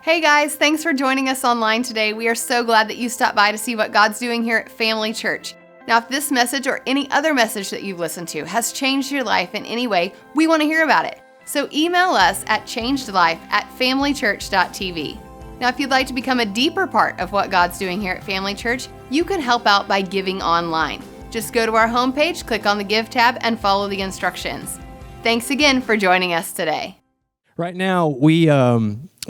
Hey guys, thanks for joining us online today. We are so glad that you stopped by to see what God's doing here at Family Church. Now, if this message or any other message that you've listened to has changed your life in any way, we want to hear about it. So email us at changedlife@familychurch.tv. Now, if you'd like to become a deeper part of what God's doing here at Family Church, you can help out by giving online. Just go to our homepage, click on the Give tab, and follow the instructions. Thanks again for joining us today. Right now, we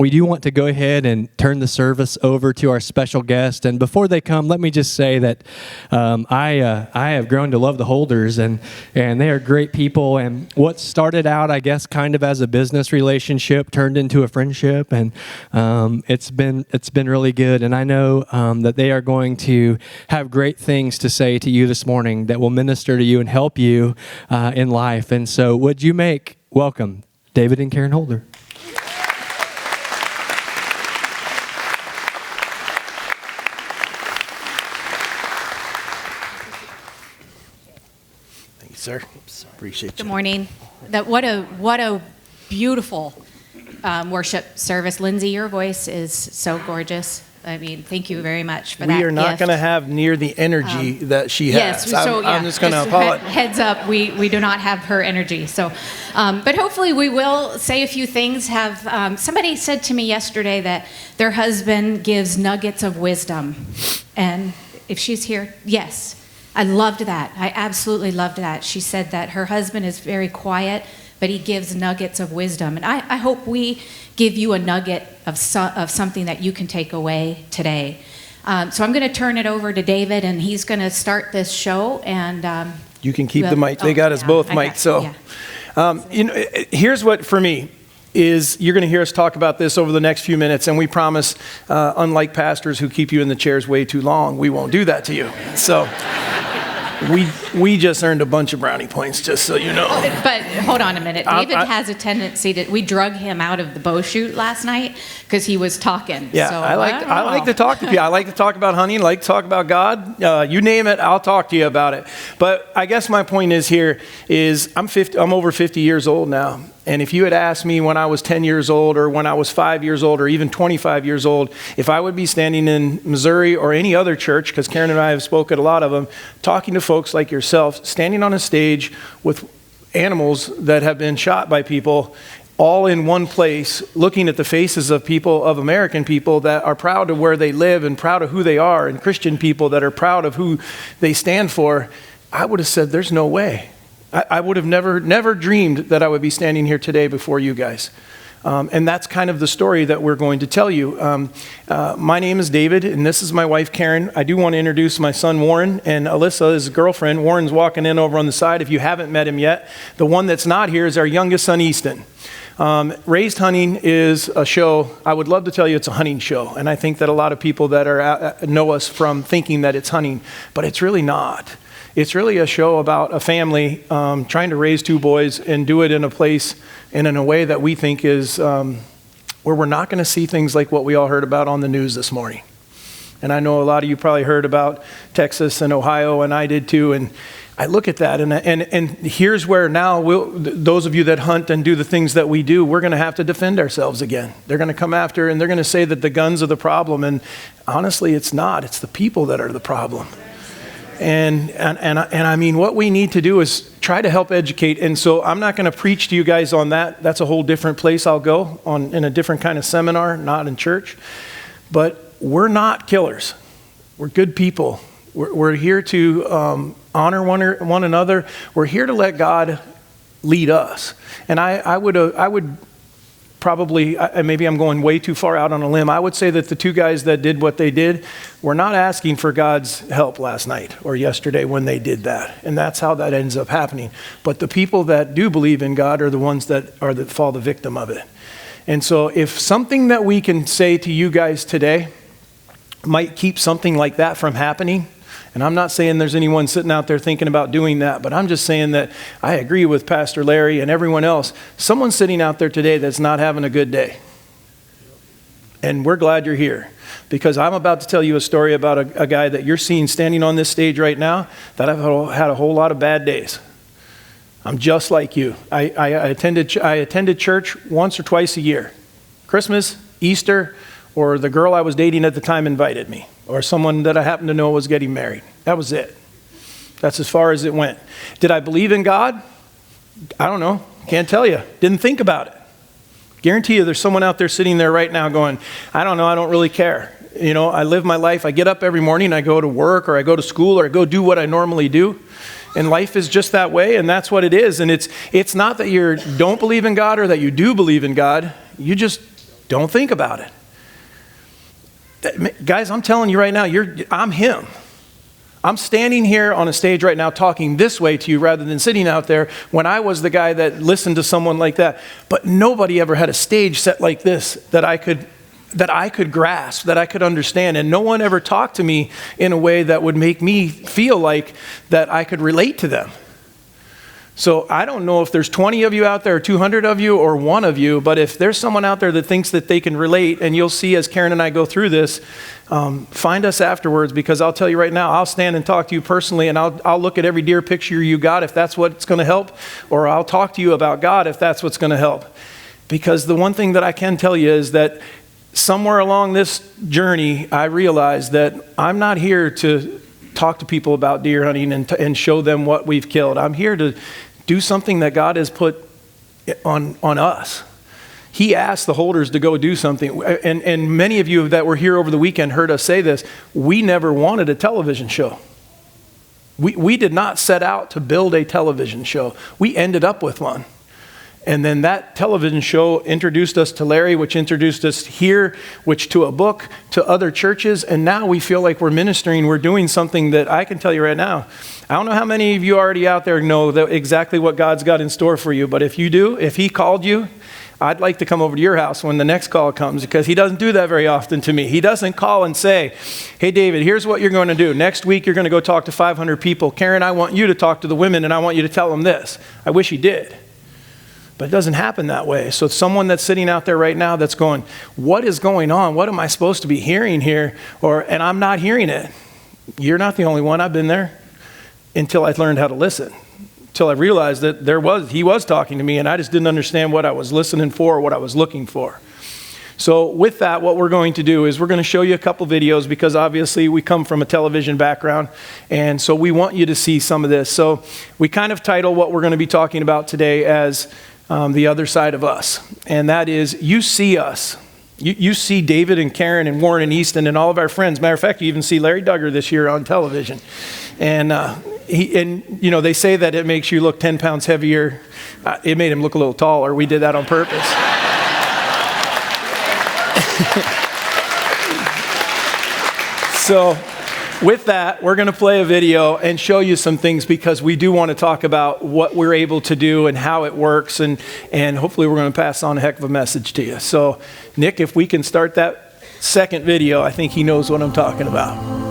do want to go ahead and turn the service over to our special guest. And before they come, let me just say that I have grown to love the Holders, and they are great people. And what started out, I guess, kind of as a business relationship turned into a friendship, and it's been really good. And I know that they are going to have great things to say to you this morning that will minister to you and help you in life. And so, would you welcome David and Karen Holder. Thank you, sir. Appreciate you. Good morning. What a beautiful worship service. Lindsay, your voice is so gorgeous. I mean, thank you very much for that. We are not going to have near the energy that she has. Yes, so I'm just going to apologize. Heads up, we do not have her energy. So, but hopefully we will say a few things. Somebody said to me yesterday that their husband gives nuggets of wisdom, and if she's here, yes, I loved that. I absolutely loved that. She said that her husband is very quiet, but he gives nuggets of wisdom, and I hope we give you a nugget of something that you can take away today. So I'm going to turn it over to David, and he's going to start this show. And you can keep the mic. They got us both mic. So, here's what for me is you're going to hear us talk about this over the next few minutes, and we promise, unlike pastors who keep you in the chairs way too long, we won't do that to you. So. We just earned a bunch of brownie points, just so you know. But hold on a minute. David has a tendency we drug him out of the bow shoot last night because he was talking. Yeah, so, I like to talk to people. I like to talk about hunting. I like to talk about God. You name it, I'll talk to you about it. But I guess my point is I'm over 50 years old now. And if you had asked me when I was 10 years old or when I was 5 years old or even 25 years old, if I would be standing in Missouri or any other church, because Karen and I have spoke at a lot of them, talking to folks like yourself, standing on a stage with animals that have been shot by people, all in one place, looking at the faces of American people that are proud of where they live and proud of who they are, and Christian people that are proud of who they stand for, I would have said, there's no way. I would have never dreamed that I would be standing here today before you guys. And that's kind of the story that we're going to tell you. My name is David, and this is my wife, Karen. I do want to introduce my son, Warren, and Alyssa, his girlfriend. Warren's walking in over on the side if you haven't met him yet. The one that's not here is our youngest son, Easton. Raised Hunting is a show. I would love to tell you it's a hunting show, and I think that a lot of people that know us from thinking that it's hunting, but it's really not. It's really a show about a family trying to raise two boys and do it in a place and in a way that we think is where we're not going to see things like what we all heard about on the news this morning. And I know a lot of you probably heard about Texas and Ohio, and I did too. And I look at that, and here's where now those of you that hunt and do the things that we do, we're going to have to defend ourselves again. They're going to come after, and they're going to say that the guns are the problem. And honestly, it's not. It's the people that are the problem. And I mean, what we need to do is try to help educate. And so I'm not going to preach to you guys on that. That's a whole different place I'll go in a different kind of seminar, not in church. But we're not killers. We're good people. We're here to honor one another. We're here to let God lead us. And I would probably, maybe I'm going way too far out on a limb, I would say that the two guys that did what they did were not asking for God's help last night or yesterday when they did that. And that's how that ends up happening. But the people that do believe in God are the ones that fall the victim of it. And so if something that we can say to you guys today might keep something like that from happening, and I'm not saying there's anyone sitting out there thinking about doing that, but I'm just saying that I agree with Pastor Larry and everyone else. Someone's sitting out there today that's not having a good day. And we're glad you're here, because I'm about to tell you a story about a guy that you're seeing standing on this stage right now that I've had a whole lot of bad days. I'm just like you. I attended church once or twice a year. Christmas, Easter, or the girl I was dating at the time invited me, or someone that I happened to know was getting married. That was it. That's as far as it went. Did I believe in God? I don't know. Can't tell you. Didn't think about it. Guarantee you there's someone out there sitting there right now going, I don't know, I don't really care. You know, I live my life. I get up every morning, I go to work, or I go to school, or I go do what I normally do. And life is just that way, and that's what it is. And it's not that you don't believe in God or that you do believe in God. You just don't think about it. Guys, I'm telling you right now, I'm him. I'm standing here on a stage right now talking this way to you rather than sitting out there when I was the guy that listened to someone like that. But nobody ever had a stage set like this that I could grasp, that I could understand. And no one ever talked to me in a way that would make me feel like that I could relate to them. So I don't know if there's 20 of you out there, or 200 of you, or one of you, but if there's someone out there that thinks that they can relate, and you'll see as Karen and I go through this, find us afterwards, because I'll tell you right now, I'll stand and talk to you personally, and I'll look at every dear picture you got if that's what's going to help, or I'll talk to you about God if that's what's going to help. Because the one thing that I can tell you is that somewhere along this journey, I realized that I'm not here to talk to people about deer hunting and show them what we've killed. I'm here to do something that God has put on us. He asked the Holders to go do something. And many of you that were here over the weekend heard us say this. We never wanted a television show. We did not set out to build a television show. We ended up with one. And then that television show introduced us to Larry, which introduced us here, which to a book, to other churches. And now we feel like we're ministering. We're doing something that I can tell you right now. I don't know how many of you already out there know exactly what God's got in store for you. But if you do, if he called you, I'd like to come over to your house when the next call comes, because he doesn't do that very often to me. He doesn't call and say, hey, David, here's what you're going to do. Next week, you're going to go talk to 500 people. Karen, I want you to talk to the women, and I want you to tell them this. I wish he did. But it doesn't happen that way. So someone that's sitting out there right now that's going, what is going on? What am I supposed to be hearing here? And I'm not hearing it. You're not the only one. I've been there until I learned how to listen. Until I realized that he was talking to me, and I just didn't understand what I was listening for or what I was looking for. So with that, what we're going to do is we're going to show you a couple videos, because obviously we come from a television background, and so we want you to see some of this. So we kind of title what we're going to be talking about today as the other side of us, and that is, you see us. You see David and Karen and Warren and Easton and all of our friends. Matter of fact, you even see Larry Duggar this year on television. And you know, they say that it makes you look 10 pounds heavier. It made him look a little taller. We did that on purpose. So with that, we're going to play a video and show you some things, because we do want to talk about what we're able to do and how it works, and hopefully we're going to pass on a heck of a message to you. So Nick, if we can start that second video, I think he knows what I'm talking about.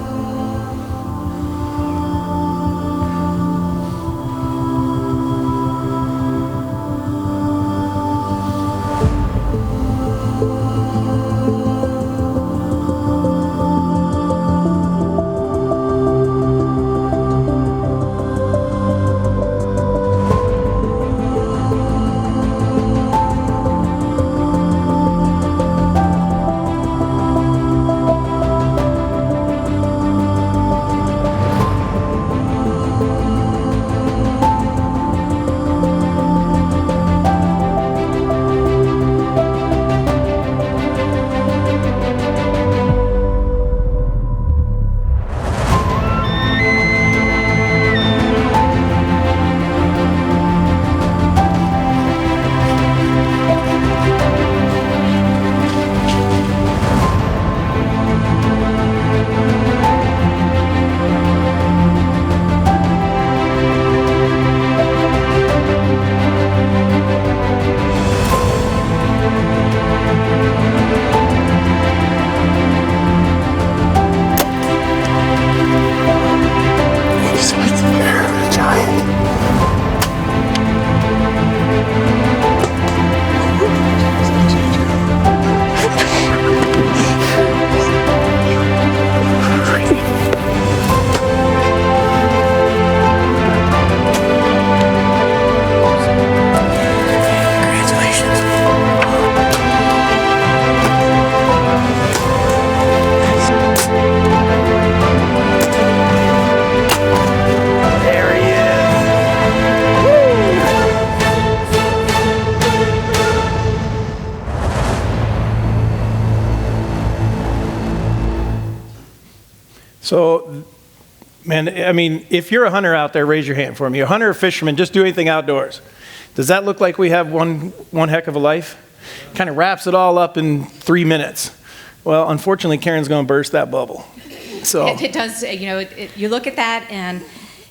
So, man, I mean, if you're a hunter out there, raise your hand for me. A hunter or fisherman, just do anything outdoors. Does that look like we have one heck of a life? Kind of wraps it all up in 3 minutes. Well, unfortunately, Karen's going to burst that bubble. So It does, you look at that and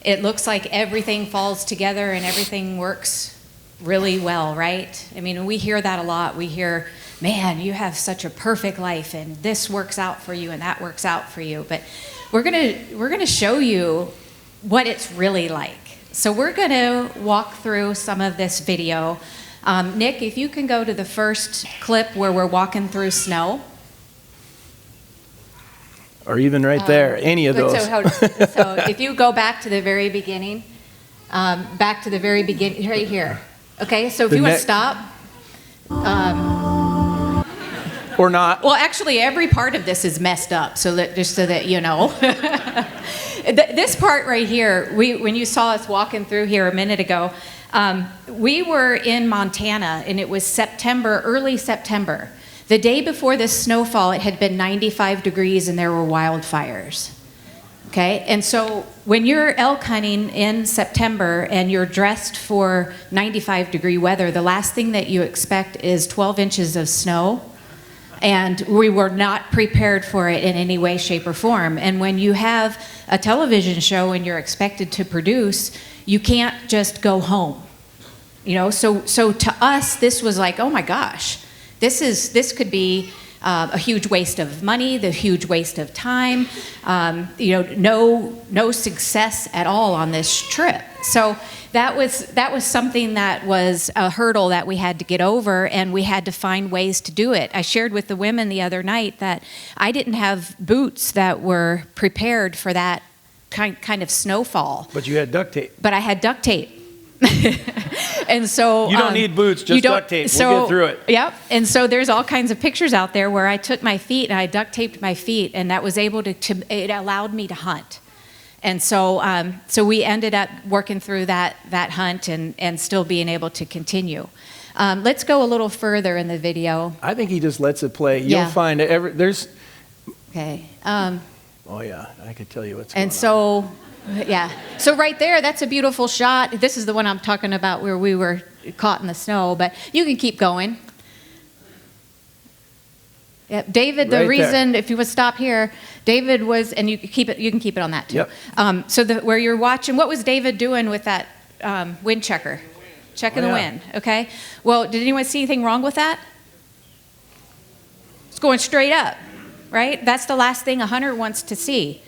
it looks like everything falls together and everything works really well, right? I mean, we hear that a lot. We hear, man, you have such a perfect life and this works out for you and that works out for you. But we're gonna show you what it's really like. So we're gonna walk through some of this video. Nick, if you can go to the first clip where we're walking through snow. or even right there, any of those. So if you go back to the very beginning, right here. Okay, so if you want to stop. Or not. Well, actually, every part of this is messed up, just so that you know. This part right here, when you saw us walking through here a minute ago, we were in Montana, and it was September, early September. The day before this snowfall, it had been 95 degrees, and there were wildfires. Okay, and so when you're elk hunting in September and you're dressed for 95-degree weather, the last thing that you expect is 12 inches of snow. And we were not prepared for it in any way, shape, or form. And when you have a television show and you're expected to produce, you can't just go home. So to us, this was like, oh my gosh, this could be a huge waste of money, the huge waste of time, no success at all on this trip. So that was something that was a hurdle that we had to get over, and we had to find ways to do it. I shared with the women the other night that I didn't have boots that were prepared for that kind of snowfall. But you had duct tape. But I had duct tape. And so you don't need boots, just duct tape. We'll get through it. Yep. And so there's all kinds of pictures out there where I took my feet and I duct taped my feet, and that was able it allowed me to hunt. And so we ended up working through that hunt and still being able to continue. Let's go a little further in the video. I think he just lets it play. You'll find there's. Okay. Oh yeah, I could tell you what's going on. And so. Yeah. So right there, that's a beautiful shot. This is the one I'm talking about where we were caught in the snow, but you can keep going. Yep. David, the reason, if you would stop here, David was, and you can keep it on that too. Yep. So where you're watching, what was David doing with that wind checker? Checking the wind, okay? Well, did anyone see anything wrong with that? It's going straight up, right? That's the last thing a hunter wants to see.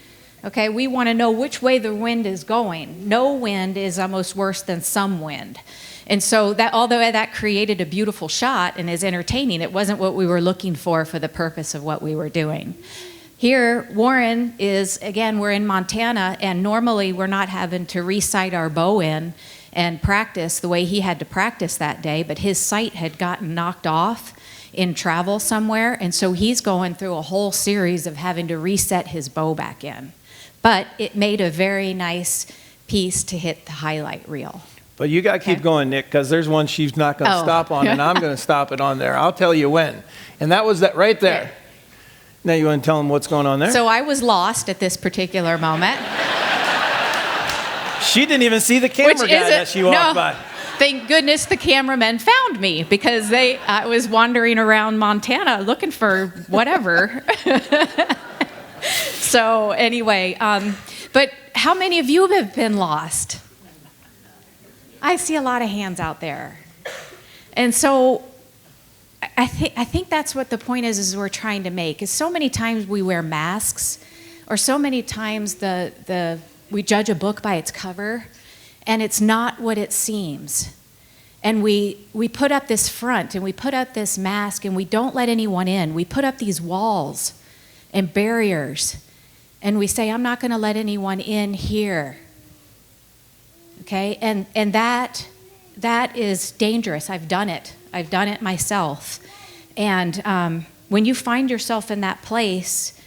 Okay, we want to know which way the wind is going. No wind is almost worse than some wind. And so although that created a beautiful shot and is entertaining, it wasn't what we were looking for the purpose of what we were doing. Here, Warren we're in Montana, and normally we're not having to re-sight our bow in and practice the way he had to practice that day, but his sight had gotten knocked off in travel somewhere, and so he's going through a whole series of having to reset his bow back in. But it made a very nice piece to hit the highlight reel. But you got to keep going, Nick, because there's one she's not going to stop on, and I'm going to stop it on there. I'll tell you when. And that was that right there. Okay. Now you want to tell them what's going on there? So I was lost at this particular moment. She didn't even see the camera guy that she walked by. Thank goodness the cameramen found me, because I was wandering around Montana looking for whatever. So anyway, but how many of you have been lost? I see a lot of hands out there. And so I think that's what the point is we're trying to make, is so many times we wear masks, or so many times we judge a book by its cover, and it's not what it seems. And we put up this front, and we put up this mask, and we don't let anyone in. We put up these walls and barriers, and we say, I'm not going to let anyone in here. Okay? And that is dangerous. I've done it myself. And when you find yourself in that place,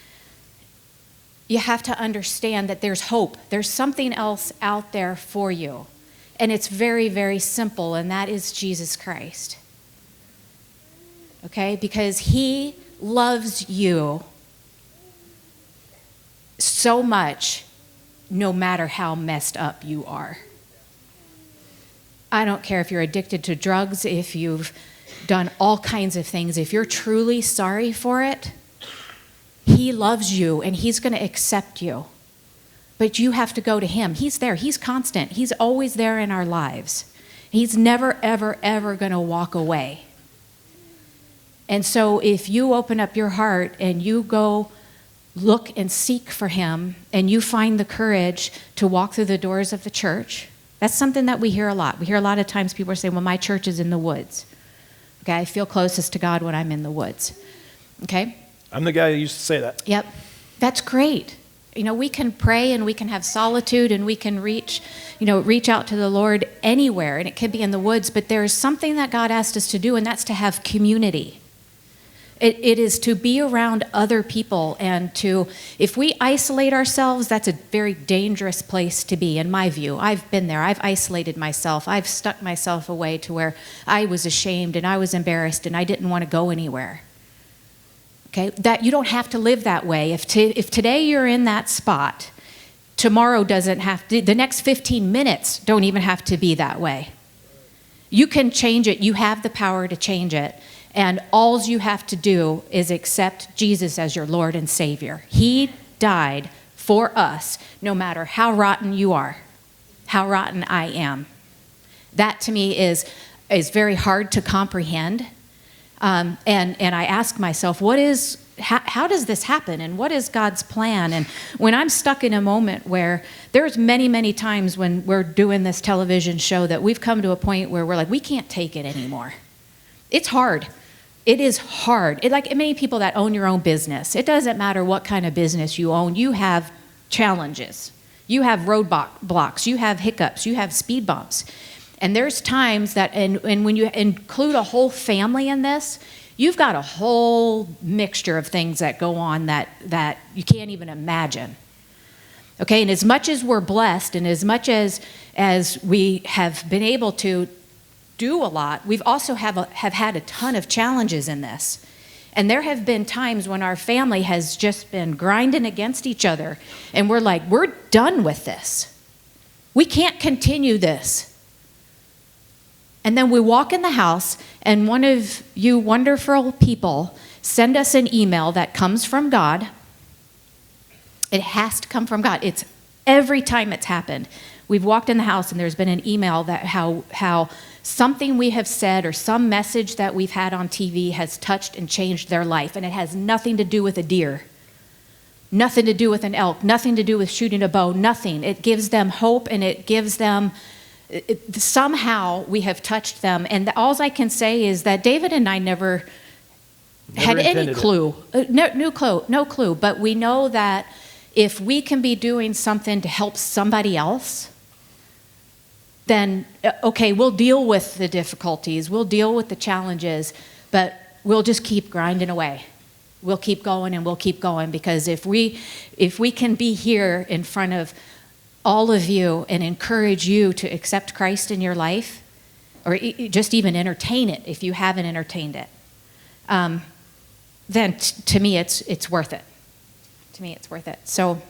you have to understand that there's hope. There's something else out there for you. And it's very, very simple, and that is Jesus Christ. Okay? Because he loves you so much, no matter how messed up you are. I don't care if you're addicted to drugs, if you've done all kinds of things. If you're truly sorry for it, he loves you and he's going to accept you. But you have to go to him. He's there. He's constant. He's always there in our lives. He's never, ever, ever going to walk away. And so if you open up your heart and you go look and seek for him and you find the courage to walk through the doors of the church, that's something that we hear a lot. We hear a lot of times people say, well, my church is in the woods. Okay, I feel closest to God when I'm in the woods. Okay? I'm the guy who used to say that. Yep. That's great. You know, we can pray and we can have solitude and we can reach out to the Lord anywhere, and it could be in the woods, but there is something that God asked us to do, and that's to have community. It is to be around other people, and if we isolate ourselves, that's a very dangerous place to be, in my view. I've been there. I've isolated myself. I've stuck myself away to where I was ashamed and I was embarrassed and I didn't want to go anywhere. Okay, that you don't have to live that way. If today you're in that spot, tomorrow doesn't have to, the next 15 minutes don't even have to be that way. You can change it. You have the power to change it. And all you have to do is accept Jesus as your Lord and Savior. He died for us, no matter how rotten you are, how rotten I am. That to me is very hard to comprehend. And I ask myself, how does this happen? And what is God's plan? And when I'm stuck in a moment where there's many, many times when we're doing this television show that we've come to a point where we're like, we can't take it anymore. It's hard. It is hard. Like many people that own your own business, it doesn't matter what kind of business you own, you have challenges. You have roadblocks, you have hiccups, you have speed bumps. And there's times that, and when you include a whole family in this, you've got a whole mixture of things that go on that you can't even imagine. Okay, and as much as we're blessed and as much as we have been able to do a lot, we've also have had a ton of challenges in this. And there have been times when our family has just been grinding against each other, and we're like, we're done with this. We can't continue this. And then we walk in the house, and one of you wonderful people send us an email that comes from God. It has to come from God. It's every time it's happened. We've walked in the house, and there's been an email that how something we have said or some message that we've had on TV has touched and changed their life, and it has nothing to do with a deer, nothing to do with an elk, nothing to do with shooting a bow, nothing. It gives them hope, and it gives them, somehow we have touched them. And all I can say is that David and I never had any clue, no clue, but we know that if we can be doing something to help somebody else, then, okay, we'll deal with the difficulties, we'll deal with the challenges, but we'll just keep grinding away. We'll keep going and we'll keep going, because if we can be here in front of all of you and encourage you to accept Christ in your life, or just even entertain it if you haven't entertained it, then to me it's worth it. To me it's worth it. So.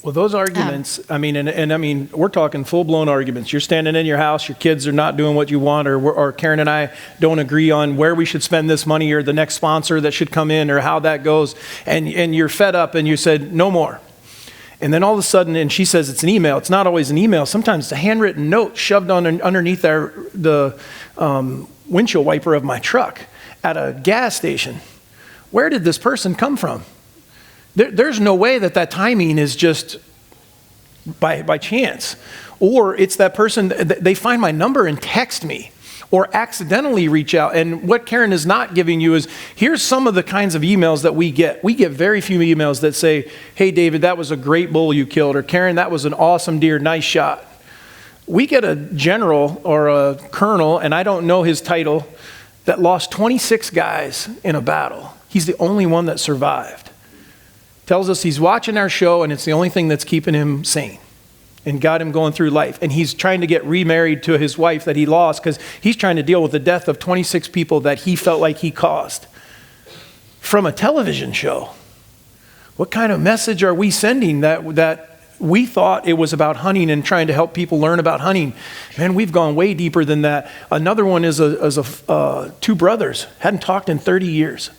Well, those arguments, I mean, we're talking full-blown arguments. You're standing in your house, your kids are not doing what you want, or Karen and I don't agree on where we should spend this money or the next sponsor that should come in or how that goes, and you're fed up and you said, no more. And then all of a sudden, and she says it's an email. It's not always an email. Sometimes it's a handwritten note shoved underneath the windshield wiper of my truck at a gas station. Where did this person come from? There's no way that timing is just by chance. Or it's that person, they find my number and text me or accidentally reach out. And what Karen is not giving you is, here's some of the kinds of emails that we get. We get very few emails that say, hey, David, that was a great bull you killed. Or Karen, that was an awesome deer, nice shot. We get a general or a colonel, and I don't know his title, that lost 26 guys in a battle. He's the only one that survived. Tells us he's watching our show and it's the only thing that's keeping him sane and got him going through life. And he's trying to get remarried to his wife that he lost because he's trying to deal with the death of 26 people that he felt like he caused from a television show. What kind of message are we sending that we thought it was about hunting and trying to help people learn about hunting? Man, we've gone way deeper than that. Another one is two brothers, hadn't talked in 30 years.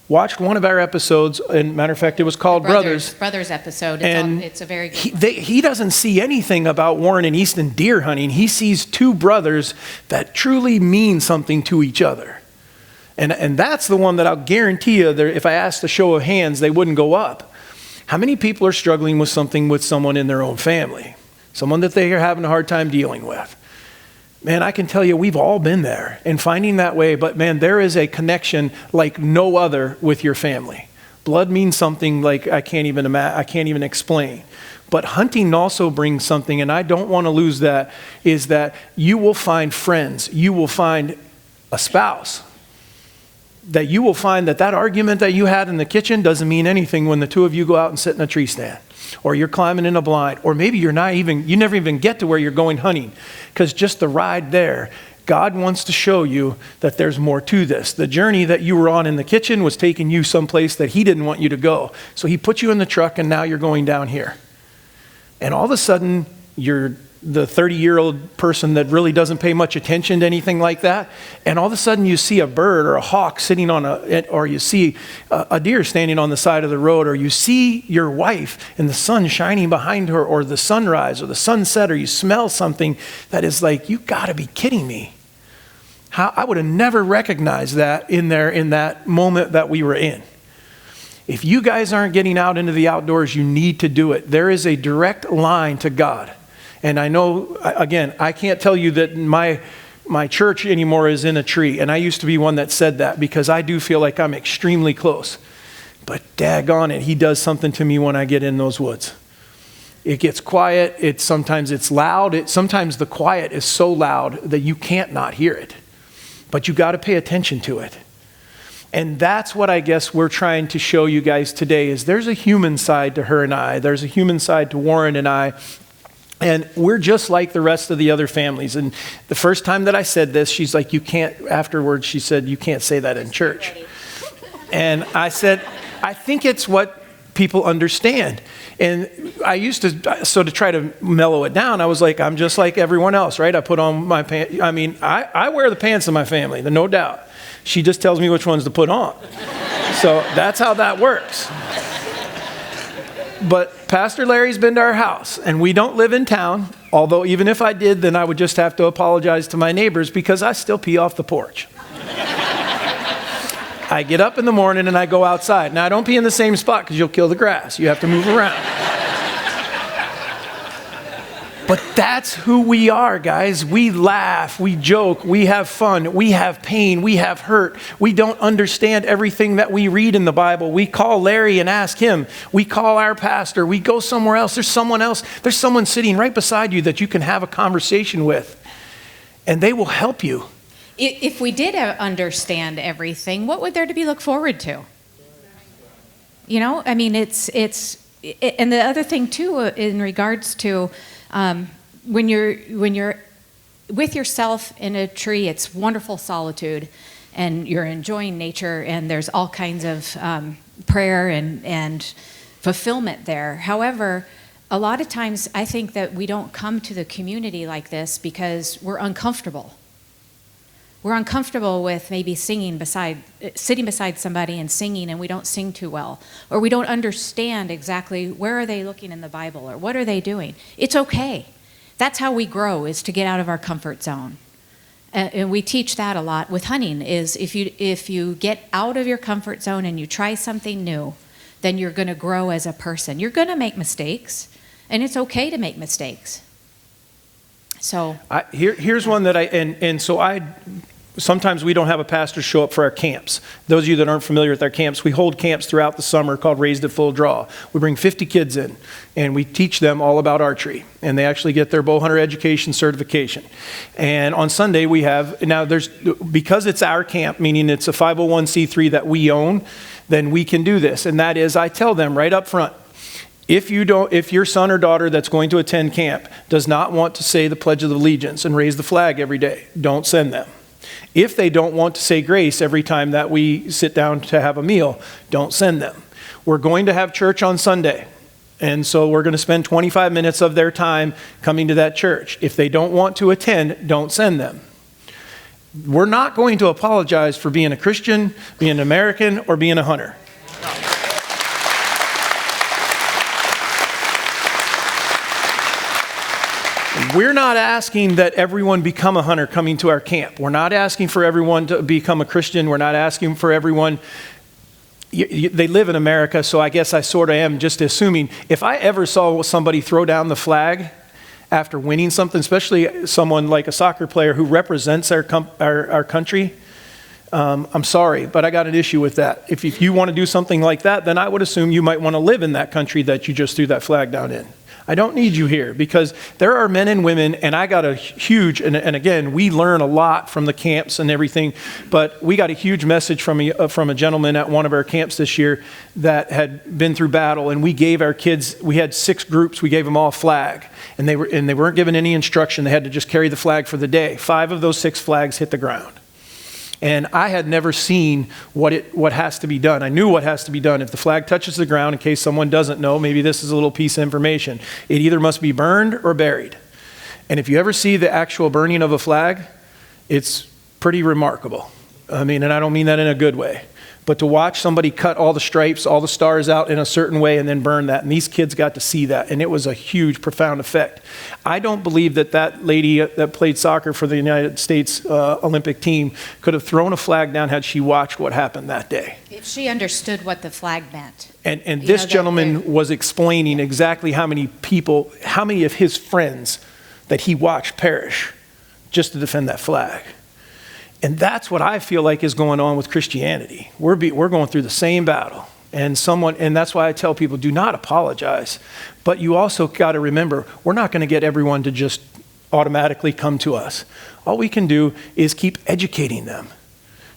Watched one of our episodes, and matter of fact, it was called Brothers. Brothers episode. It's a very good one. He doesn't see anything about Warren and Easton deer hunting. He sees two brothers that truly mean something to each other. And that's the one that I'll guarantee you, if I asked a show of hands, they wouldn't go up. How many people are struggling with something with someone in their own family? Someone that they are having a hard time dealing with. Man, I can tell you we've all been there and finding that way, but man, there is a connection like no other with your family. Blood means something like I can't even explain. But hunting also brings something, and I don't want to lose that, is that you will find friends, you will find a spouse, that you will find that argument that you had in the kitchen doesn't mean anything when the two of you go out and sit in a tree stand, or you're climbing in a blind, or maybe you never even get to where you're going hunting, because just the ride there, God wants to show you that there's more to this. The journey that you were on in the kitchen was taking you someplace that he didn't want you to go. So he put you in the truck, and now you're going down here. And all of a sudden, you're the 30-year-old person that really doesn't pay much attention to anything like that, and all of a sudden you see a bird or a hawk sitting or you see a deer standing on the side of the road, or you see your wife and the sun shining behind her, or the sunrise or the sunset, or you smell something that is like, you gotta be kidding me. How I would have never recognized that in that moment that we were in. If you guys aren't getting out into the outdoors, you need to do it. There is a direct line to God. And I know, again, I can't tell you that my church anymore is in a tree. And I used to be one that said that, because I do feel like I'm extremely close. But daggone it, he does something to me when I get in those woods. It gets quiet. Sometimes it's loud. Sometimes the quiet is so loud that you can't not hear it. But you got to pay attention to it. And that's what I guess we're trying to show you guys today, is there's a human side to her and I. There's a human side to Warren and I. And we're just like the rest of the other families. And the first time that I said this, she's like, you can't, afterwards she said, you can't say that in church. And I said, I think it's what people understand. And I used to, so to try to mellow it down, I was like, I'm just like everyone else, right? I put on my pants. I mean, I wear the pants in my family, no doubt. She just tells me which ones to put on. So that's how that works. But Pastor Larry's been to our house, and we don't live in town, although even if I did, then I would just have to apologize to my neighbors, because I still pee off the porch. I get up in the morning and I go outside. Now, I don't pee in the same spot because you'll kill the grass. You have to move around. But that's who we are, guys. We laugh, we joke, we have fun, we have pain, we have hurt. We don't understand everything that we read in the Bible. We call Larry and ask him. We call our pastor. We go somewhere else. There's someone else. There's someone sitting right beside you that you can have a conversation with, and they will help you. If we did understand everything, what would there to be look forward to? You know, I mean, it's and the other thing too, in regards to when you're with yourself in a tree, it's wonderful solitude, and you're enjoying nature, and there's all kinds of prayer and fulfillment there. However, a lot of times I think that we don't come to the community like this because we're uncomfortable. We're uncomfortable with maybe sitting beside somebody and singing, and we don't sing too well, or we don't understand exactly where are they looking in the Bible, or what are they doing. It's okay. That's how we grow, is to get out of our comfort zone. And we teach that a lot with hunting, is if you get out of your comfort zone and you try something new, then you're going to grow as a person. You're going to make mistakes, and it's okay to make mistakes. So here's one that sometimes we don't have a pastor show up for our camps. Those of you that aren't familiar with our camps, we hold camps throughout the summer called Raised at Full Draw. We bring 50 kids in, and we teach them all about archery, and they actually get their bow hunter education certification. And on Sunday because it's our camp, meaning it's a 501c3 that we own, then we can do this. And that is, I tell them right up front, if your son or daughter that's going to attend camp does not want to say the Pledge of Allegiance and raise the flag every day, don't send them. If they don't want to say grace every time that we sit down to have a meal, don't send them. We're going to have church on Sunday. And so we're going to spend 25 minutes of their time coming to that church. If they don't want to attend, don't send them. We're not going to apologize for being a Christian, being an American, or being a hunter. We're not asking that everyone become a hunter coming to our camp. We're not asking for everyone to become a Christian. We're not asking for everyone. They live in America, so I guess I sort of am just assuming. If I ever saw somebody throw down the flag after winning something, especially someone like a soccer player who represents our country, I'm sorry, but I got an issue with that. If you want to do something like that, then I would assume you might want to live in that country that you just threw that flag down in. I don't need you here, because there are men and women, and I got a huge, and again, we learn a lot from the camps and everything, but we got a huge message from a gentleman at one of our camps this year that had been through battle, and we gave our kids, we had 6 groups, we gave them all a flag, and they weren't given any instruction. They had to just carry the flag for the day. 5 of those 6 flags hit the ground. And I had never seen what has to be done. I knew what has to be done. If the flag touches the ground, in case someone doesn't know, maybe this is a little piece of information. It either must be burned or buried. And if you ever see the actual burning of a flag, it's pretty remarkable. I mean, and I don't mean that in a good way. But to watch somebody cut all the stripes, all the stars out in a certain way and then burn that, and these kids got to see that, and it was a huge, profound effect. I don't believe that lady that played soccer for the United States Olympic team could have thrown a flag down had she watched what happened that day. If she understood what the flag meant. And this gentleman was explaining exactly how many of his friends that he watched perish just to defend that flag. And that's what I feel like is going on with Christianity. We're going through the same battle. And that's why I tell people, do not apologize. But you also got to remember, we're not going to get everyone to just automatically come to us. All we can do is keep educating them.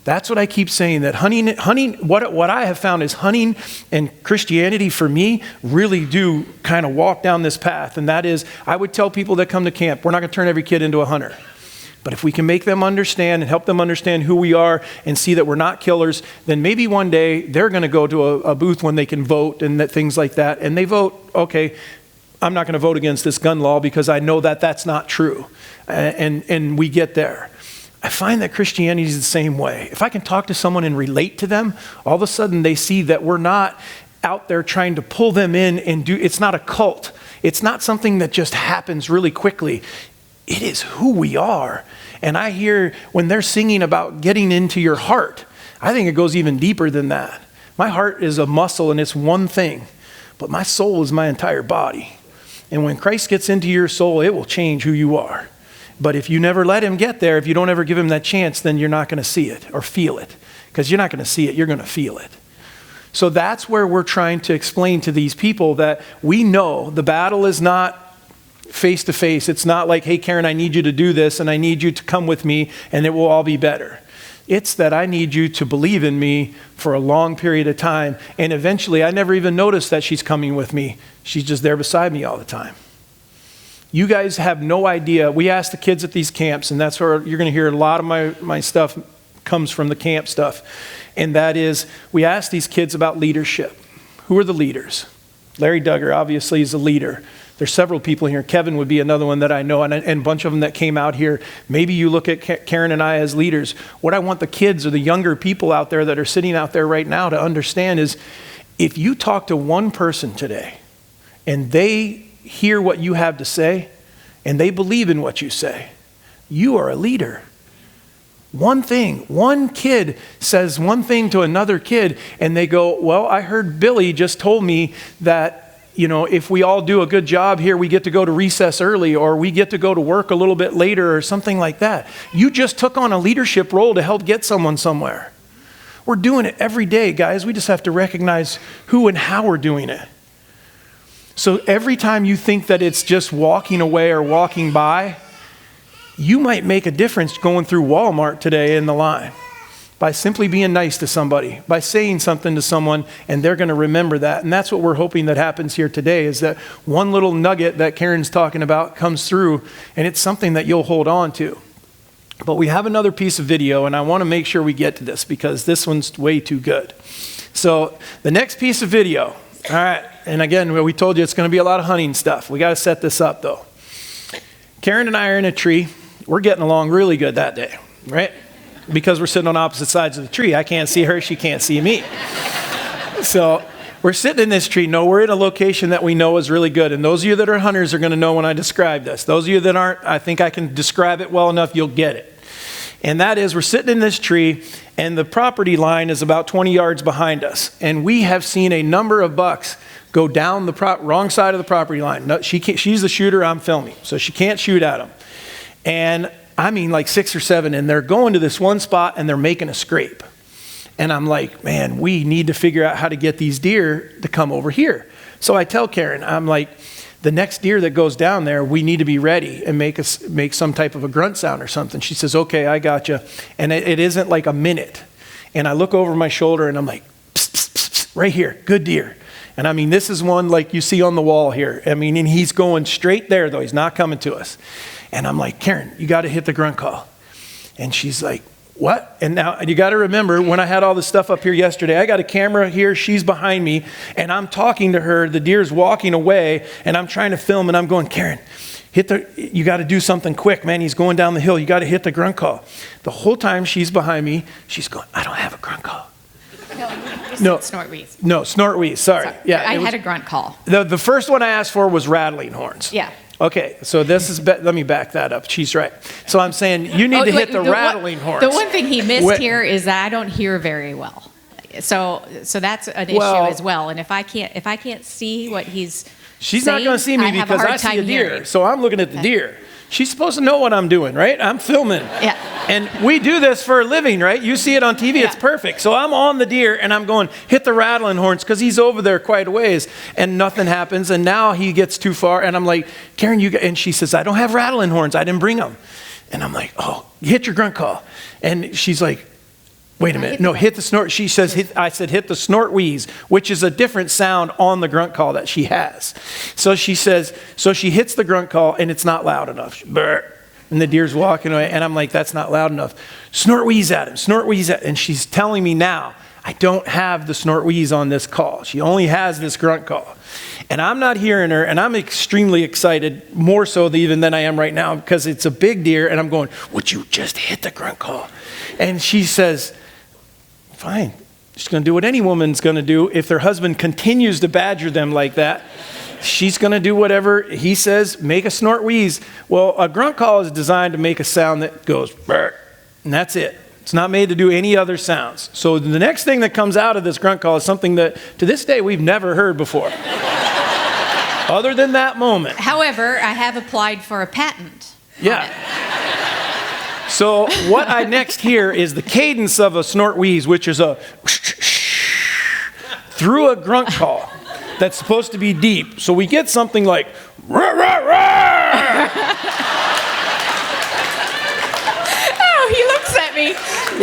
That's what I keep saying, that hunting, what I have found is hunting and Christianity for me really do kind of walk down this path. And that is, I would tell people that come to camp, we're not going to turn every kid into a hunter. But if we can make them understand and help them understand who we are and see that we're not killers, then maybe one day they're going to go to a booth when they can vote and things like that. And they vote, okay, I'm not going to vote against this gun law because I know that that's not true. And we get there. I find that Christianity is the same way. If I can talk to someone and relate to them, all of a sudden they see that we're not out there trying to pull them in and it's not a cult. It's not something that just happens really quickly. It is who we are. And I hear when they're singing about getting into your heart, I think it goes even deeper than that. My heart is a muscle and it's one thing, but my soul is my entire body. And when Christ gets into your soul, it will change who you are. But if you never let him get there, if you don't ever give him that chance, then you're not going to see it or feel it. Because you're not going to see it, you're going to feel it. So that's where we're trying to explain to these people that we know the battle is not face to face. It's not like, hey, Karen, I need you to do this and I need you to come with me and it will all be better. It's that I need you to believe in me for a long period of time. And eventually, I never even noticed that she's coming with me. She's just there beside me all the time. You guys have no idea. We ask the kids at these camps, and that's where you're going to hear a lot of my stuff comes from the camp stuff. And that is, we ask these kids about leadership. Who are the leaders? Larry Duggar, obviously, is a leader. There's several people here. Kevin would be another one that I know, and a bunch of them that came out here. Maybe you look at Karen and I as leaders. What I want the kids or the younger people out there that are sitting out there right now to understand is, if you talk to one person today, and they hear what you have to say, and they believe in what you say, you are a leader. One kid says one thing to another kid, and they go, well, I heard Billy just told me that, if we all do a good job here, we get to go to recess early, or we get to go to work a little bit later, or something like that. You just took on a leadership role to help get someone somewhere. We're doing it every day, guys. We just have to recognize who and how we're doing it. So every time you think that it's just walking away or walking by, you might make a difference going through Walmart today in the line by simply being nice to somebody, by saying something to someone, and they're going to remember that. And that's what we're hoping that happens here today, is that one little nugget that Karen's talking about comes through, and it's something that you'll hold on to. But we have another piece of video, and I want to make sure we get to this because this one's way too good. So the next piece of video, all right, and again, we told you it's going to be a lot of hunting stuff. We got to set this up, though. Karen and I are in a tree. We're getting along really good that day, right? Because we're sitting on opposite sides of the tree. I can't see her, she can't see me. So we're sitting in this tree. No, we're in a location that we know is really good. And those of you that are hunters are going to know when I describe this. Those of you that aren't, I think I can describe it well enough, you'll get it. And that is, we're sitting in this tree, and the property line is about 20 yards behind us. And we have seen a number of bucks go down the wrong side of the property line. No, she's the shooter, I'm filming, so she can't shoot at them. And I mean like 6 or 7, and they're going to this one spot, and they're making a scrape. And I'm like, man, we need to figure out how to get these deer to come over here. So I tell Karen, I'm like, the next deer that goes down there, we need to be ready and make some type of a grunt sound or something. She says, okay, I got you. And it isn't like a minute. And I look over my shoulder and I'm like, psst, psst, psst, psst, right here, good deer. And I mean, this is one like you see on the wall here. I mean, and he's going straight there though. He's not coming to us. And I'm like, Karen, you got to hit the grunt call. And she's like, what? And now you got to remember, when I had all this stuff up here yesterday, I got a camera here, she's behind me, and I'm talking to her, the deer's walking away, and I'm trying to film, and I'm going, Karen, you got to do something quick, man. He's going down the hill. You got to hit the grunt call. The whole time she's behind me, she's going, I don't have a grunt call. No, snort wheeze. No, snort wheeze, sorry. Yeah, I had a grunt call. The first one I asked for was rattling horns. Yeah. Okay, so this is, let me back that up. She's right. So I'm saying you need to hit the rattling horns. The one thing he missed here is that I don't hear very well. So that's an issue as well. And if I can't see what he's She's saying, not going to see me because I see a deer. Hearing. So I'm looking at the deer. She's supposed to know what I'm doing, right? I'm filming. Yeah. And we do this for a living, right? You see it on TV, it's perfect. So I'm on the deer and I'm going, hit the rattling horns because he's over there quite a ways and nothing happens. And now he gets too far and I'm like, Karen, and she says, I don't have rattling horns. I didn't bring them. And I'm like, oh, hit your grunt call. And she's like, wait a minute. No, hit the snort. She says, I said, hit the snort wheeze, which is a different sound on the grunt call that she has. So she says, so she hits the grunt call and it's not loud enough. Brr. And the deer's walking away. And I'm like, that's not loud enough. Snort wheeze at him, snort wheeze at him. And she's telling me now, I don't have the snort wheeze on this call. She only has this grunt call. And I'm not hearing her, and I'm extremely excited, more so even than I am right now, because it's a big deer, and I'm going, would you just hit the grunt call? And she says, fine. She's going to do what any woman's going to do if their husband continues to badger them like that. She's going to do whatever he says, make a snort wheeze. Well, a grunt call is designed to make a sound that goes, burr, and that's it. It's not made to do any other sounds. So the next thing that comes out of this grunt call is something that, to this day, we've never heard before. Other than that moment. However, I have applied for a patent. Yeah. So what I next hear is the cadence of a snort wheeze, which is a through a grunt call that's supposed to be deep. So we get something like rah, rah, rah. Oh, he looks at me.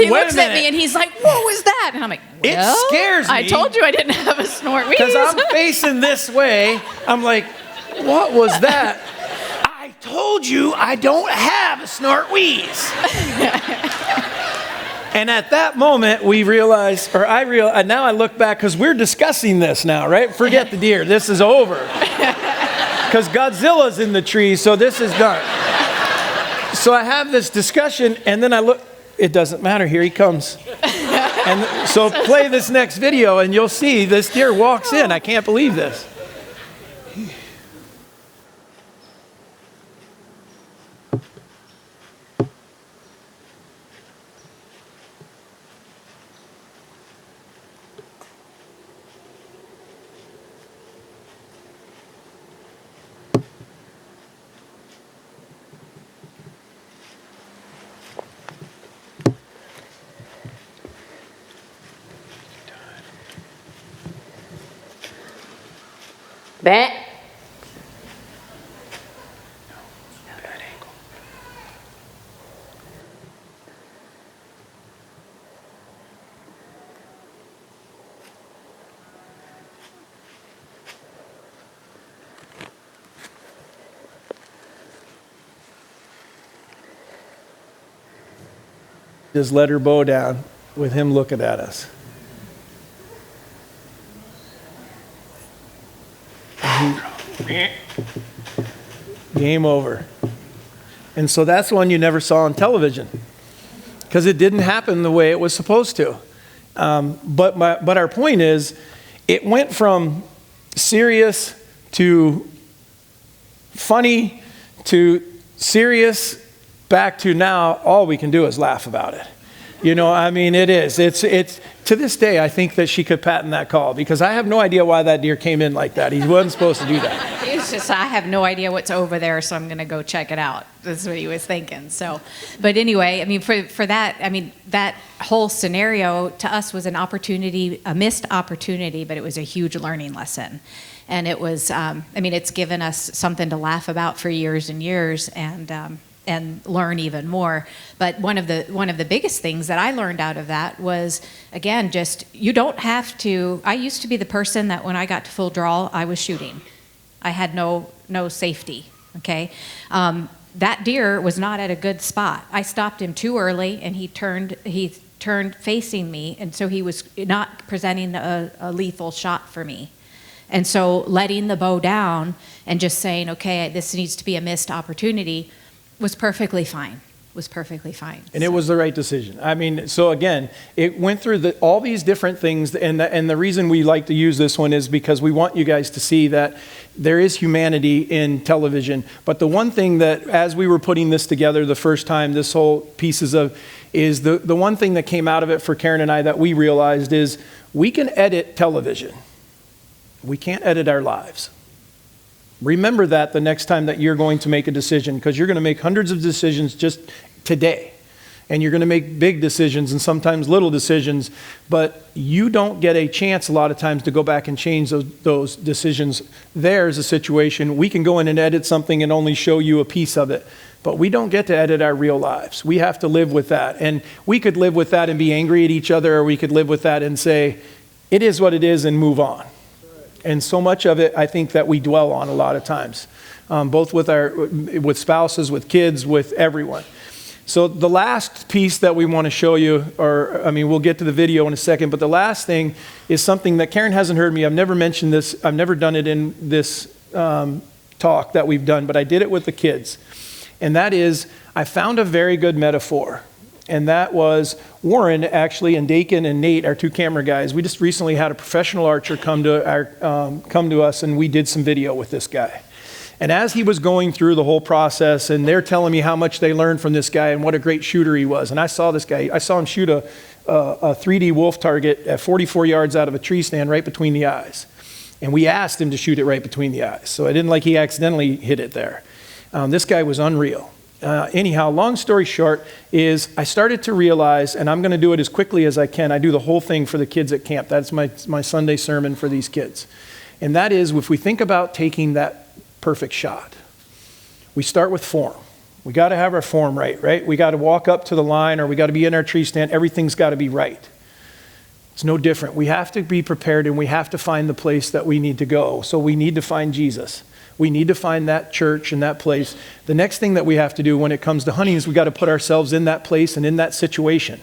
He looks at me and he's like, what was that? And I'm like, well, it scares me. I told you I didn't have a snort wheeze. Because I'm facing this way. I'm like, what was that? I told you I don't have a snort wheeze. And at that moment, we realized, or I realized, and now I look back, because we're discussing this now, right? Forget the deer. This is over. Because Godzilla's in the tree, so this is done. So I have this discussion, and then I look, it doesn't matter. Here he comes. And so play this next video, and you'll see this deer walks in. I can't believe this. Bet. Just let her bow down with him looking at us. Game over. And so that's one you never saw on television because it didn't happen the way it was supposed to. But our point is, it went from serious to funny to serious back to now all we can do is laugh about it. You know, I mean, it is. It's to this day, I think that she could patent that call because I have no idea why that deer came in like that. He wasn't supposed to do that. It's just, I have no idea what's over there, so I'm going to go check it out. That's what he was thinking. So, but anyway, I mean, for that, I mean, that whole scenario to us was an opportunity, a missed opportunity, but it was a huge learning lesson. And it was, I mean, it's given us something to laugh about for years and years, and learn even more. But one of the biggest things that I learned out of that was, again, just you don't have to. I used to be the person that when I got to full draw, I was shooting. I had no safety. Okay, that deer was not at a good spot. I stopped him too early, and he turned facing me, and so he was not presenting a lethal shot for me. And so letting the bow down and just saying, okay, this needs to be a missed opportunity, was perfectly fine. And it was the right decision. I mean, so again, it went through all these different things, and the reason we like to use this one is because we want you guys to see that there is humanity in television. But the one thing that, as we were putting this together the first time, this whole pieces of, is the one thing that came out of it for Karen and I that we realized is we can edit television. We can't edit our lives. Remember that the next time that you're going to make a decision, because you're going to make hundreds of decisions just today. And you're going to make big decisions and sometimes little decisions, but you don't get a chance a lot of times to go back and change those decisions. There's a situation. We can go in and edit something and only show you a piece of it, but we don't get to edit our real lives. We have to live with that. And we could live with that and be angry at each other, or we could live with that and say, it is what it is, and move on. And so much of it, I think, that we dwell on a lot of times, both with spouses, with kids, with everyone. So the last piece that we want to show you, we'll get to the video in a second, but the last thing is something that Karen hasn't heard me. I've never mentioned this. I've never done it in this talk that we've done, but I did it with the kids. And that is, I found a very good metaphor. And that was Warren, actually, and Dakin and Nate, our two camera guys. We just recently had a professional archer come to us, and we did some video with this guy. And as he was going through the whole process, and they're telling me how much they learned from this guy and what a great shooter he was. And I saw this guy. I saw him shoot a 3D wolf target at 44 yards out of a tree stand right between the eyes. And we asked him to shoot it right between the eyes. So I didn't like he accidentally hit it there. This guy was unreal. Anyhow, long story short is I started to realize, and I'm going to do it as quickly as I can. I do the whole thing for the kids at camp. That's my Sunday sermon for these kids. And that is, if we think about taking that perfect shot, we start with form. We got to have our form right? We got to walk up to the line, or we got to be in our tree stand. Everything's got to be right. It's no different. We have to be prepared, and we have to find the place that we need to go. So we need to find Jesus. We need to find that church and that place. The next thing that we have to do when it comes to hunting is we got to put ourselves in that place and in that situation.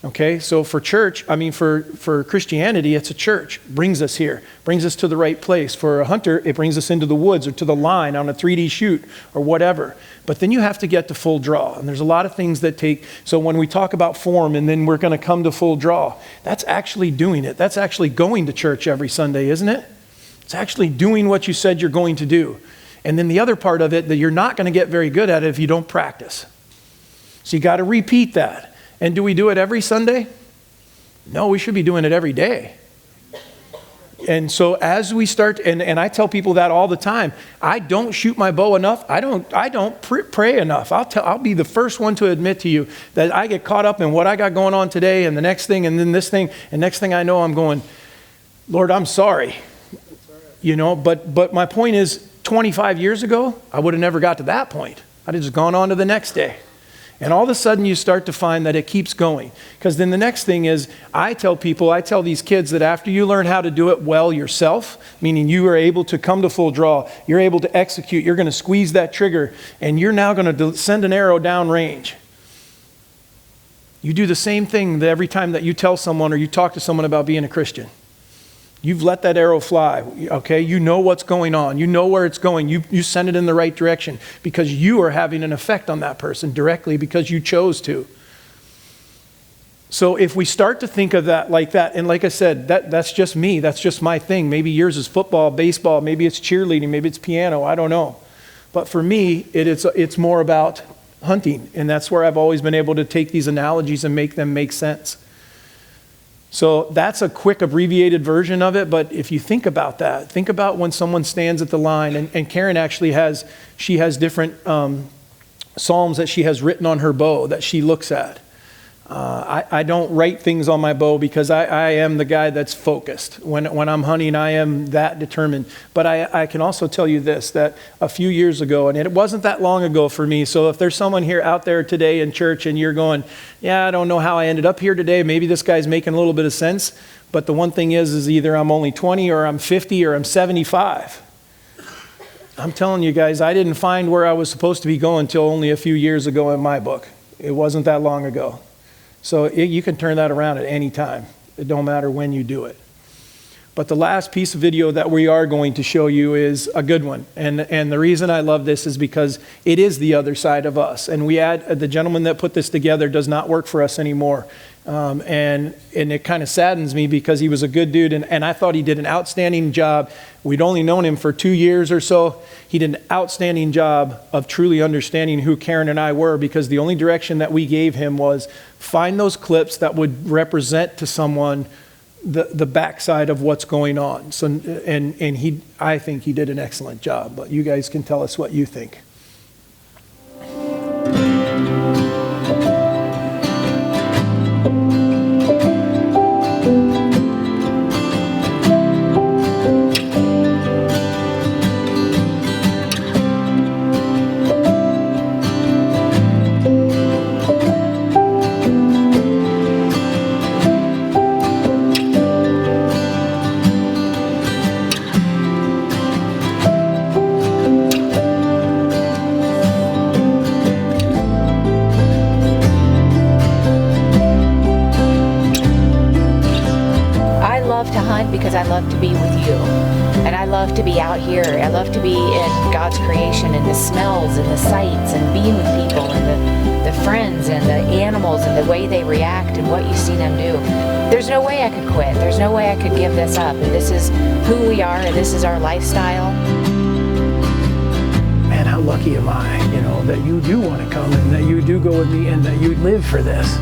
Okay, so for church, for Christianity, it's a church. Brings us here, brings us to the right place. For a hunter, it brings us into the woods or to the line on a 3D shoot or whatever. But then you have to get to full draw. And there's a lot of things that take, so when we talk about form and then we're going to come to full draw, that's actually doing it. That's actually going to church every Sunday, isn't it? It's actually doing what you said you're going to do. And then the other part of it, that you're not going to get very good at it if you don't practice. So you got to repeat that. And do we do it every Sunday? No, we should be doing it every day. And so as we start, and I tell people that all the time, I don't shoot my bow enough. I don't pray enough. I'll be the first one to admit to you that I get caught up in what I got going on today and the next thing and then this thing. And next thing I know, I'm going, Lord, I'm sorry. You know, but my point is, 25 years ago, I would have never got to that point. I'd have just gone on to the next day. And all of a sudden you start to find that it keeps going. Because then the next thing is, I tell these kids that after you learn how to do it well yourself, meaning you are able to come to full draw, you're able to execute, you're going to squeeze that trigger, and you're now going to send an arrow down range. You do the same thing every time that you tell someone or you talk to someone about being a Christian. You've let that arrow fly, okay? You know what's going on. You know where it's going. You send it in the right direction because you are having an effect on that person directly because you chose to. So if we start to think of that like that, and like I said, that's just me. That's just my thing. Maybe yours is football, baseball. Maybe it's cheerleading. Maybe it's piano. I don't know. But for me, it's more about hunting. And that's where I've always been able to take these analogies and make them make sense. So that's a quick abbreviated version of it. But if you think about that, think about when someone stands at the line, and Karen actually has different psalms that she has written on her bow that she looks at. I don't write things on my bow because I am the guy that's focused. When I'm hunting, I am that determined. But I can also tell you this, that a few years ago, and it wasn't that long ago for me, so if there's someone here out there today in church and you're going, yeah, I don't know how I ended up here today, maybe this guy's making a little bit of sense, but the one thing is either I'm only 20 or I'm 50 or I'm 75. I'm telling you guys, I didn't find where I was supposed to be going until only a few years ago in my book. It wasn't that long ago. So you can turn that around at any time. It don't matter when you do it. But the last piece of video that we are going to show you is a good one. And the reason I love this is because it is the other side of us. And the gentleman that put this together does not work for us anymore. And it kind of saddens me because he was a good dude. And I thought he did an outstanding job. We'd only known him for 2 years or so. He did an outstanding job of truly understanding who Karen and I were, because the only direction that we gave him was find those clips that would represent to someone the backside of what's going on. So, and I think he did an excellent job, but you guys can tell us what you think. Because I love to be with you, and I love to be out here. I love to be in God's creation and the smells and the sights and being with people and the friends and the animals and the way they react and what you see them do. There's no way I could quit. There's no way I could give this up. And this is who we are, and this is our lifestyle. Man, how lucky am I, that you do want to come and that you do go with me and that you live for this.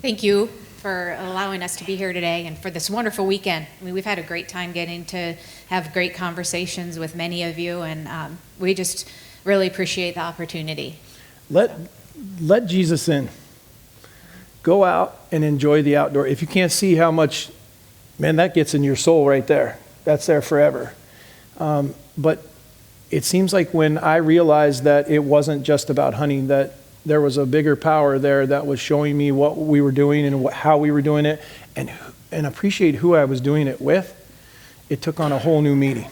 Thank you for allowing us to be here today and for this wonderful weekend. I mean, we've had a great time getting to have great conversations with many of you, and we just really appreciate the opportunity. Let Jesus in. Go out and enjoy the outdoor. If you can't see how much, man, that gets in your soul right there. That's there forever. But it seems like when I realized that it wasn't just about hunting, that there was a bigger power there that was showing me what we were doing and how we were doing it, and appreciate who I was doing it with, it took on a whole new meaning.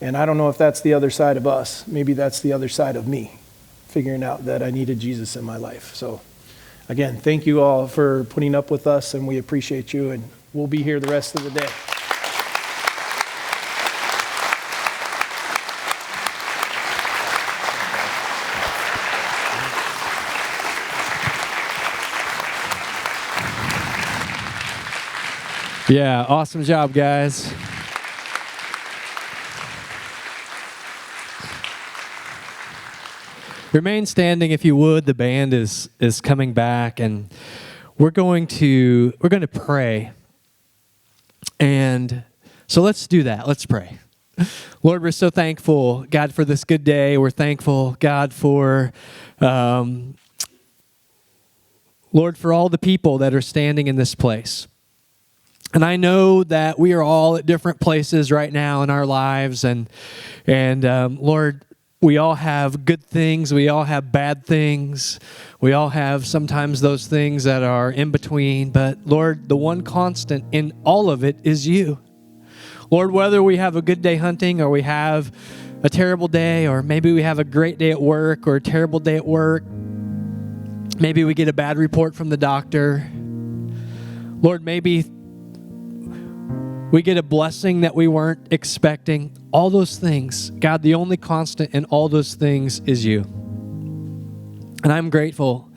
And I don't know if that's the other side of us. Maybe that's the other side of me, figuring out that I needed Jesus in my life. So again, thank you all for putting up with us, and we appreciate you, and we'll be here the rest of the day. Yeah, awesome job, guys. Remain standing if you would. The band is coming back, and we're going to pray. And so let's do that. Let's pray. Lord, we're so thankful, God, for this good day. We're thankful, God, for Lord, for all the people that are standing in this place. And I know that we are all at different places right now in our lives, and Lord, we all have good things, we all have bad things, we all have sometimes those things that are in between, but Lord, the one constant in all of it is you. Lord, whether we have a good day hunting or we have a terrible day, or maybe we have a great day at work or a terrible day at work, maybe we get a bad report from the doctor, Lord, maybe we get a blessing that we weren't expecting. All those things, God, the only constant in all those things is you. And I'm grateful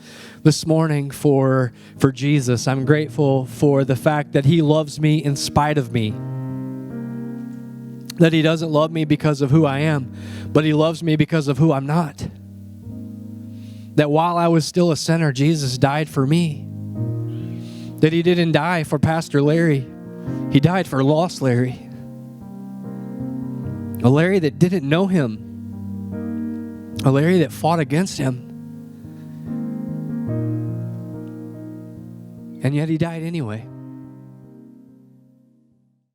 this morning for Jesus. I'm grateful for the fact that he loves me in spite of me. That he doesn't love me because of who I am, but he loves me because of who I'm not. That while I was still a sinner, Jesus died for me. That he didn't die for Pastor Larry. He died for lost Larry. A Larry that didn't know him. A Larry that fought against him. And yet he died anyway.